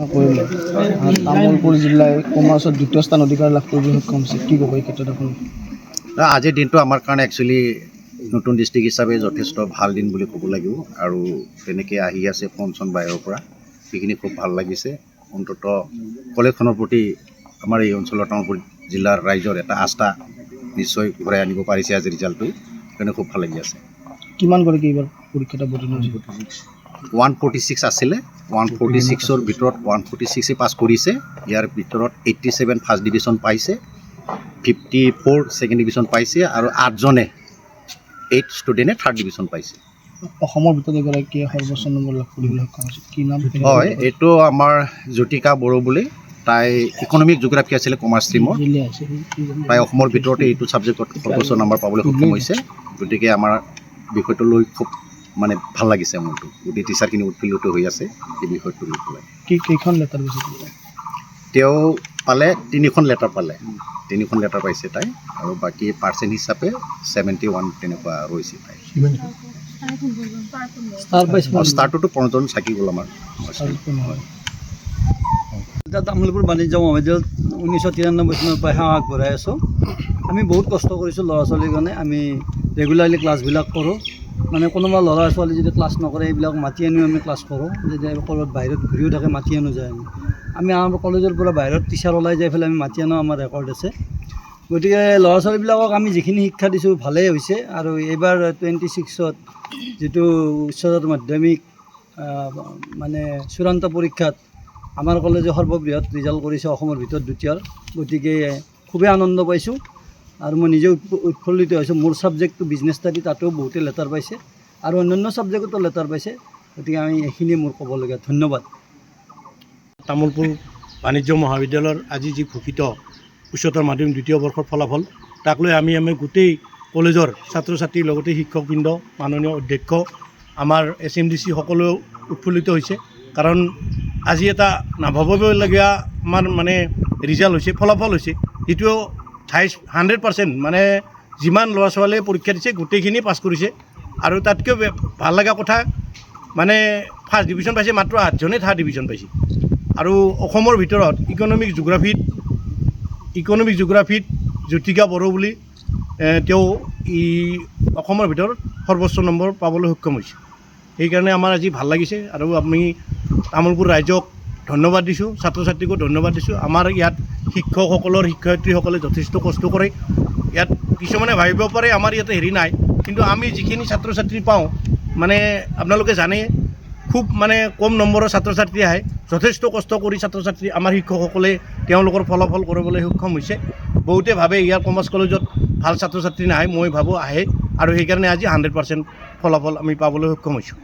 কৰিলে তামোলপুৰ জিলাই কমাৰ্চত দ্বিতীয় স্থান অধিকাৰ লাভ কৰিবলৈ সক্ষম হৈছে। কি ক'ব এই ক্ষেত্ৰত আপুনি? আজিৰ দিনটো আমাৰ কাৰণে একচুৱেলি নতুন ডিষ্ট্ৰিক্ট হিচাপে যথেষ্ট ভাল দিন বুলি ক'ব লাগিব। আৰু তেনেকৈ আহি আছে ফোন বাহিৰৰ পৰা, সেইখিনি খুব ভাল লাগিছে। অন্ততঃ কলেজখনৰ প্ৰতি আমাৰ এই অঞ্চলৰ তামোলপুৰ জিলাৰ ৰাইজৰ এটা আস্থা নিশ্চয় ঘূৰাই আনিব পাৰিছে আজিৰ ৰিজাল্টটো, সেইকাৰণে খুব ভাল লাগি আছে। কিমান কৰে কি এইবাৰ পৰীক্ষাত অৱতীৰ্ণ হৈছে? 146 আছিলে, 146ৰ ভিতৰত 146 পাছ কৰিছে। ইয়াৰ ভিতৰত 87 ফাৰ্ষ্ট ডিভিজন পাইছে, 54 ছেকেণ্ড ডিভিজন পাইছে আৰু 8জনে 8 ষ্টুডেণ্টে থাৰ্ড ডিভিজন পাইছে। অসমৰ ভিতৰত এগৰাকী সৰ্বোচ্চ নম্বৰ লাভ কৰিবলৈ সক্ষম হৈছে। কি নাম? হয়, এইটো আমাৰ জ্যোতিকা বড়ো বুলি। তাই ইকনমিক জিঅ'গ্ৰাফী আছিলে কমাৰ্চ ষ্ট্ৰীমৰ। তাই অসমৰ ভিতৰতে এইটো ছাবজেক্টত সৰ্বোচ্চ নম্বৰ পাবলৈ সক্ষম হৈছে। গতিকে আমাৰ বিষয়টো লৈ খুব ভাল লাগিছে মোৰটো। গোটেই টিচাৰখিনি উৎফুল্লিত হৈ আছে এই বিষয়টো লৈ পেলাই। কেইখন লেটাৰ পাইছে? তেওঁ পালে 3খন লেটাৰ পালে, 3খন লেটাৰ পাইছে তাই। আৰু বাকী পাৰ্চেণ্ট হিচাপে 71 তেনেকুৱা ৰৈছে তাই। ষ্টাৰটোতো 5জন চাকি গ'ল আমাৰ। তামোলপুৰ বাণিজ্য মহাবিদ্যালয়ত 1993 চনৰ পৰা সেৱা আগবঢ়াই আছোঁ। আমি বহুত কষ্ট কৰিছোঁ ল'ৰা ছোৱালীৰ কাৰণে। আমি ৰেগুলাৰলি ক্লাছবিলাক কৰোঁ। কোনোবা ল'ৰা ছোৱালী যদি ক্লাছ নকৰে এইবিলাক মাতি আনিও আমি ক্লাছ কৰোঁ। যেতিয়া ক'ৰবাত বাহিৰত ঘূৰিও থাকে মাতি আনো যায়। আমি আমাৰ কলেজৰ পৰা বাহিৰত টিচাৰ ওলাই যাই পেলাই আমি মাতি আনো, আমাৰ ৰেকৰ্ড আছে। গতিকে ল'ৰা ছোৱালীবিলাকক আমি যিখিনি শিক্ষা দিছোঁ ভালেই হৈছে। আৰু এইবাৰ 26ত যিটো উচ্চতৰ মাধ্যমিক চূড়ান্ত পৰীক্ষাত আমাৰ কলেজে সৰ্ববৃহৎ ৰিজাল্ট কৰিছে, অসমৰ ভিতৰত দ্বিতীয়। গতিকে খুবেই আনন্দ পাইছোঁ আৰু মই নিজে উৎফুল্লিত হৈছোঁ। মোৰ ছাবজেক্টটো বিজনেছ ষ্টাডি, তাতেও বহুতে লেটাৰ পাইছে আৰু অন্যান্য ছাবজেক্টতো লেটাৰ পাইছে। গতিকে আমি এইখিনিয়ে মোৰ ক'বলগীয়া। ধন্যবাদ। তামোলপুৰ বাণিজ্য মহাবিদ্যালয়ৰ আজি যি ঘোষিত উচ্চতৰ মাধ্যমিক দ্বিতীয় বৰ্ষৰ ফলাফল, তাক লৈ আমি গোটেই কলেজৰ ছাত্ৰ ছাত্ৰীৰ লগতে শিক্ষকবৃন্দ, মাননীয় অধ্যক্ষ, আমাৰ SMDC সকলেও উৎফুল্লিত হৈছে। কাৰণ আজি এটা নাভাবিবলগীয়া আমাৰ ৰিজাল্ট হৈছে, ফলাফল হৈছে, যিটো 100% যিমান ল'ৰা ছোৱালীয়ে পৰীক্ষা দিছে গোটেইখিনি পাছ কৰিছে। আৰু তাতকৈ ভাল লগা কথা ফাৰ্ষ্ট ডিভিজন পাইছে মাত্ৰ 8জনে থাৰ্ড ডিভিজন পাইছে। আৰু অসমৰ ভিতৰত ইকনমিক জিঅ'গ্ৰাফীত জ্যোতিকা বড়ো বুলি তেওঁ অসমৰ ভিতৰত সৰ্বোচ্চ নম্বৰ পাবলৈ সক্ষম হৈছে। সেইকাৰণে আমাৰ আজি ভাল লাগিছে। আৰু আমি তামোলপুৰ ৰাইজক ধন্যবাদ দিছোঁ, ছাত্ৰ ছাত্ৰীকো ধন্যবাদ দিছোঁ। আমাৰ ইয়াত শিক্ষয়িত্ৰীসকলে যথেষ্ট কষ্ট কৰে। ইয়াত কিছুমানে ভাবিব পাৰে আমাৰ ইয়াতে হেৰি নাই, কিন্তু আমি যিখিনি ছাত্ৰ ছাত্ৰী পাওঁ আপোনালোকে জানে খুব কম নম্বৰৰ ছাত্ৰ ছাত্ৰী আহে। যথেষ্ট কষ্ট কৰি ছাত্ৰ ছাত্ৰী আমাৰ শিক্ষকসকলে তেওঁলোকৰ ফলাফল কৰিবলৈ সক্ষম হৈছে। বহুতে ভাবে ইয়াৰ কমাৰ্চ কলেজত ভাল ছাত্ৰ ছাত্ৰী নাহে, মই ভাবোঁ আহে। আৰু সেইকাৰণে আজি 100% ফলাফল আমি পাবলৈ সক্ষম হৈছোঁ।